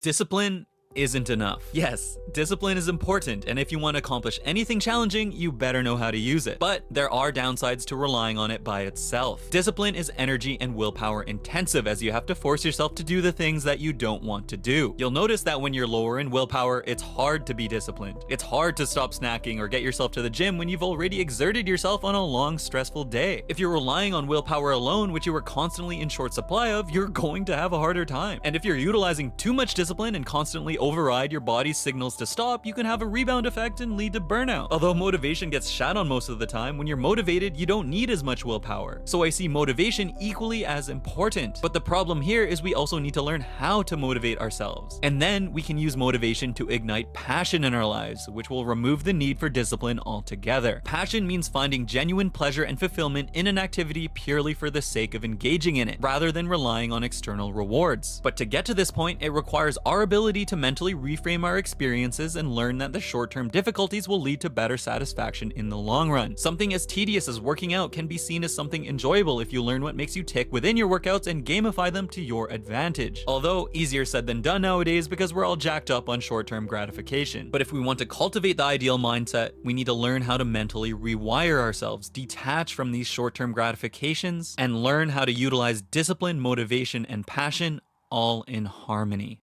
Discipline isn't enough. Yes, discipline is important, and if you want to accomplish anything challenging, you better know how to use it. But there are downsides to relying on it by itself. Discipline is energy and willpower intensive, as you have to force yourself to do the things that you don't want to do. You'll notice that when you're lower in willpower, it's hard to be disciplined. It's hard to stop snacking or get yourself to the gym when you've already exerted yourself on a long, stressful day. If you're relying on willpower alone, which you are constantly in short supply of, you're going to have a harder time. And if you're utilizing too much discipline and constantly override your body's signals to stop, you can have a rebound effect and lead to burnout. Although motivation gets shat on most of the time, when you're motivated, you don't need as much willpower. So I see motivation equally as important. But the problem here is we also need to learn how to motivate ourselves. And then we can use motivation to ignite passion in our lives, which will remove the need for discipline altogether. Passion means finding genuine pleasure and fulfillment in an activity purely for the sake of engaging in it, rather than relying on external rewards. But to get to this point, it requires our ability to mentally reframe our experiences and learn that the short-term difficulties will lead to better satisfaction in the long run. Something as tedious as working out can be seen as something enjoyable if you learn what makes you tick within your workouts and gamify them to your advantage. Although easier said than done nowadays because we're all jacked up on short-term gratification. But if we want to cultivate the ideal mindset, we need to learn how to mentally rewire ourselves, detach from these short-term gratifications, and learn how to utilize discipline, motivation, and passion all in harmony.